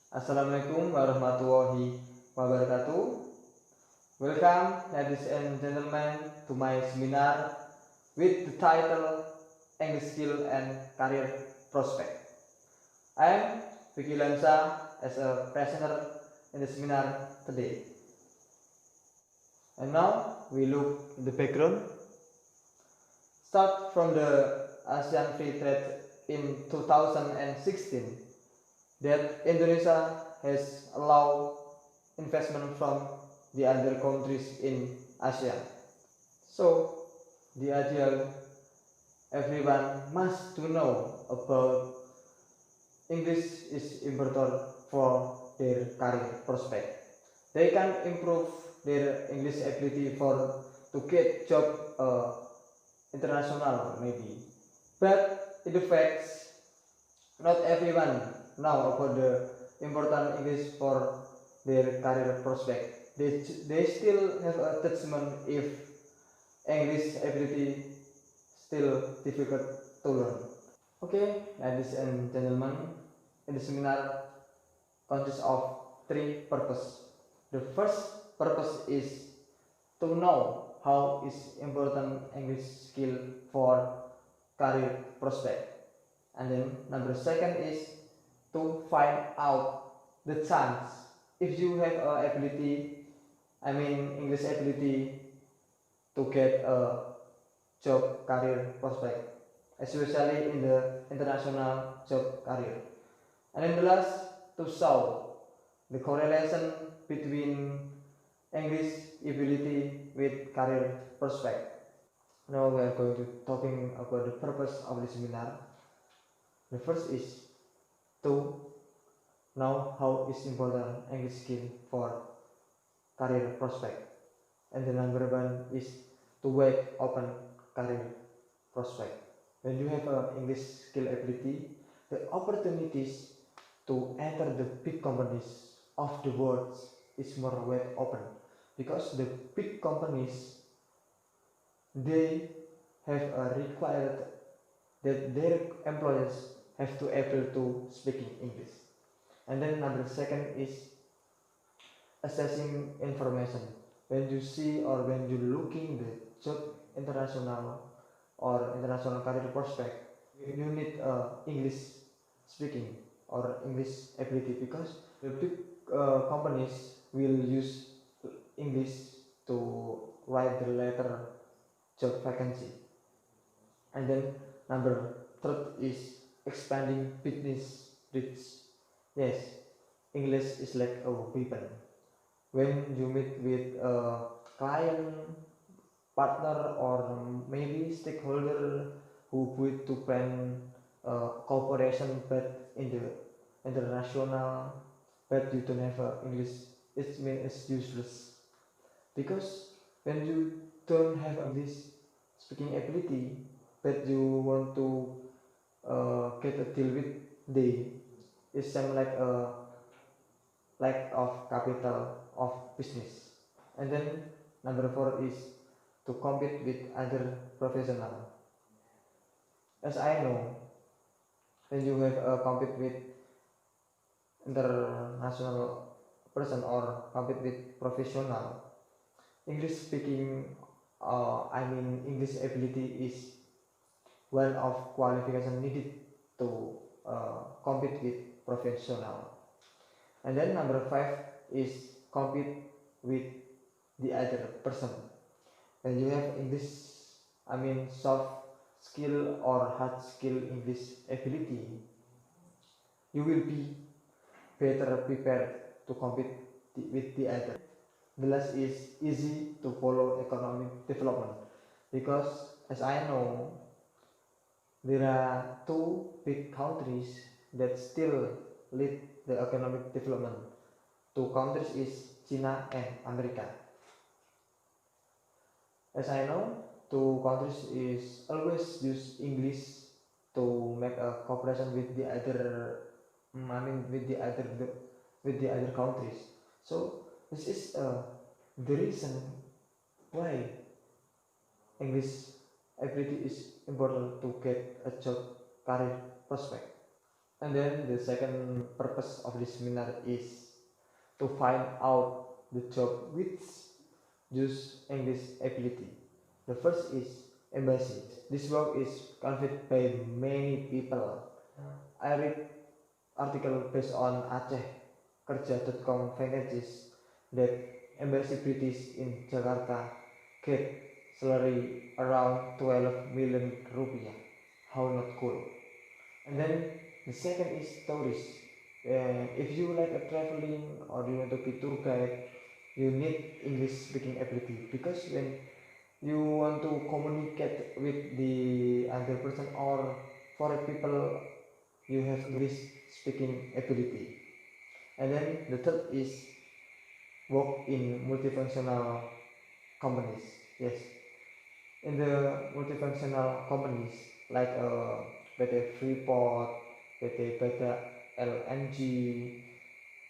Assalamualaikum warahmatullahi wabarakatuh. Welcome, ladies and gentlemen, to my seminar with the title English Skill and Career Prospect. I am Vicky Lansa as a presenter in the seminar today. And now we look at the background. Start from the ASEAN Free Trade in 2016 that Indonesia has allowed investment from the other countries in ASEAN. So the ideal everyone must to know about English is important for their career prospect. They can improve their English ability for to get job international maybe. But in the facts, not everyone know about the important English for their career prospect. They still have a attachment if English ability still difficult to learn. Okay, ladies and gentlemen, in the seminar consists of three purposes. The first purpose is to know how is important English skill for career prospect. And then number second is to find out the chance if you have English ability to get a job career prospect, especially in the international job career. And then the last, to show the correlation between English ability with career prospect. Now we are going to talking about the purpose of the seminar. The first is to know how is important English skill for career prospect, and the number one is to wide open career prospect. When you have English skill ability, the opportunities to enter the big companies of the world is more wide open, because the big companies, they have required that their employees have to able to speaking English. And then number second is assessing information. When you see or when you looking the job international or international career prospect, you need English speaking or English ability, because the big companies will use English to write the letter job vacancy. And then number third is expanding business reach. Yes, English is like a weapon. When you meet with a client, partner, or maybe stakeholder who want to plan cooperation but in the international, but you don't have English, it means it's useless. Because when you don't have English speaking ability, but you want to get a deal with they, it seems like a lack of capital of business. And then number four is to compete with other professional. As I know, when you have compete with international person or compete with professional, English speaking, English ability is one of qualification needed to compete with professional. And then number five is compete with the other person. When you have English, soft skill or hard skill English ability, you will be better prepared to compete with the other. The last is easy to follow economic development, because as I know, there are two big countries that still lead the economic development. Two countries is China and America. As I know, two countries is always use English to make a cooperation with the other, with the other countries. So this is the reason why English ability is important to get a job career prospect. And then the second purpose of this seminar is to find out the job which use English ability. The first is embassy. This work is conducted by many people. I read article based on Aceh Kerja.com vacancies that embassy British in Jakarta get salary around 12 million rupiah. How not cool. And then the second is tourist. If you like a traveling or you want to be tour guide, you need English speaking ability, because when you want to communicate with the other person or foreign people, you have English speaking ability. And then the third is work in multifunctional companies. Yes, in the multifunctional companies like PT Freeport, PT Bata LNG,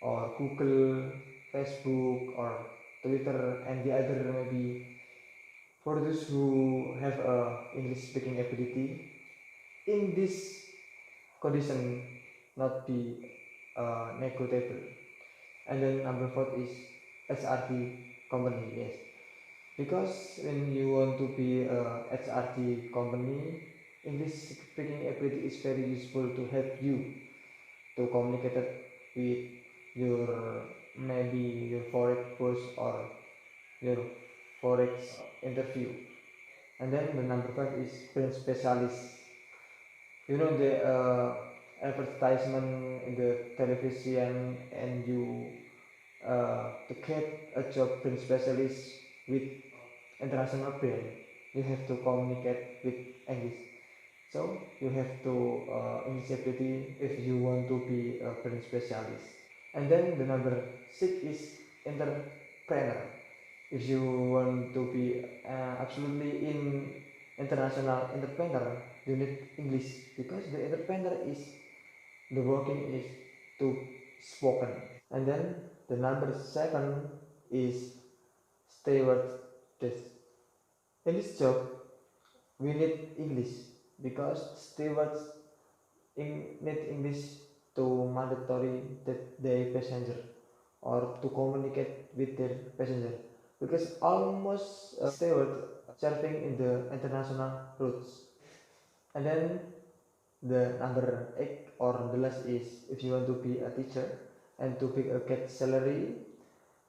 or Google, Facebook, or Twitter, and the other maybe. For those who have English speaking ability, in this condition not be negotiable. And then number four is HRT company. Yes, because when you want to be a HRT company, English speaking ability is very useful to help you to communicate with your maybe your forex boss or your forex interview. And then the number five is print specialist. You know the advertisement in the television, and you to get a job print specialist with international brand, you have to communicate with English. So you have to English ability if you want to be a print specialist. And then the number six is entrepreneur. If you want to be absolutely in international entrepreneur, you need English, because the entrepreneur is the working is to spoken. And then the number seven is stewardess. In this job, we need English, because stewards need English to mandatory that their passenger or to communicate with their passenger, because almost steward serving in the international routes. And then the number eight or the last is, if you want to be a teacher and to get salary,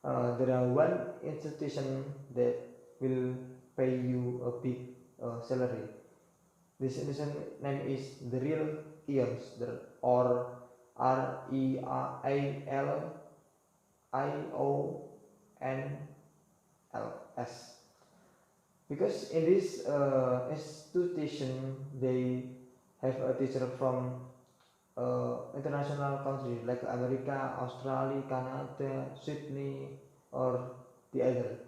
there are one institution that will pay you a big salary. This institution name is the Real Ions, or REALIONLS. Because in this institution they have a teacher from international country like America, Australia, Canada, Sydney, or the other.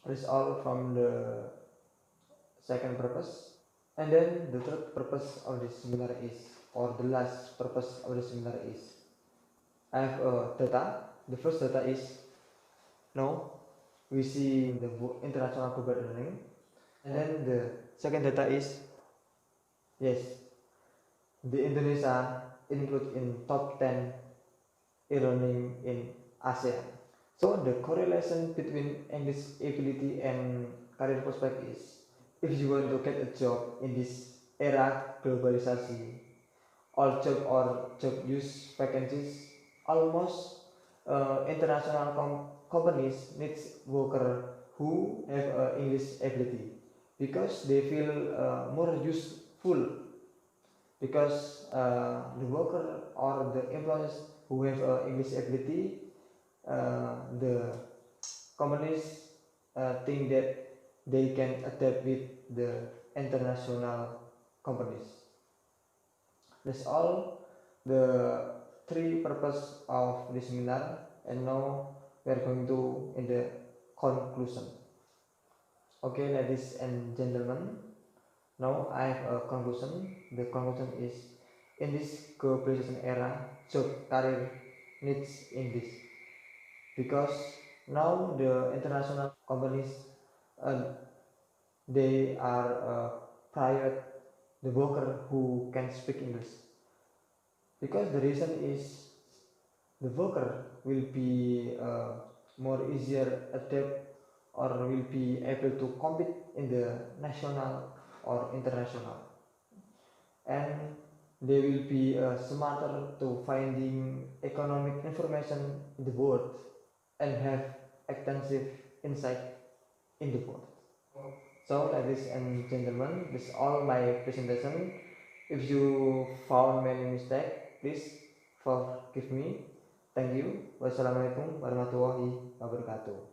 This all from the second purpose. And then the third purpose of this seminar is, or the last purpose of the seminar is, I have data. The first data is, no, we see the international global learning. And then the second data is, yes, the Indonesia include in top 10 e-learning in ASEAN. So the correlation between English ability and career prospect is, if you want to get a job in this era globalization, all job or job use vacancies, almost international companies needs worker who have English ability, because they feel more useful, because the worker or the employees who have English ability, the companies think that they can adapt with the international companies. That's all the three purpose of this seminar, and now we are going to in the conclusion. Okay, ladies and gentlemen, now I have a conclusion. The conclusion is, in this globalization era, job career needs English, because now the international companies uh, they are private the worker who can speak English. because the reason is the worker will be more easier adapt or will be able to compete in the national or international, and they will be smarter to finding economic information in the world and have extensive insight in the world. So, ladies and gentlemen, this is all my presentation. If you found many mistakes, please forgive me. Thank you. Wassalamualaikum warahmatullahi wabarakatuh.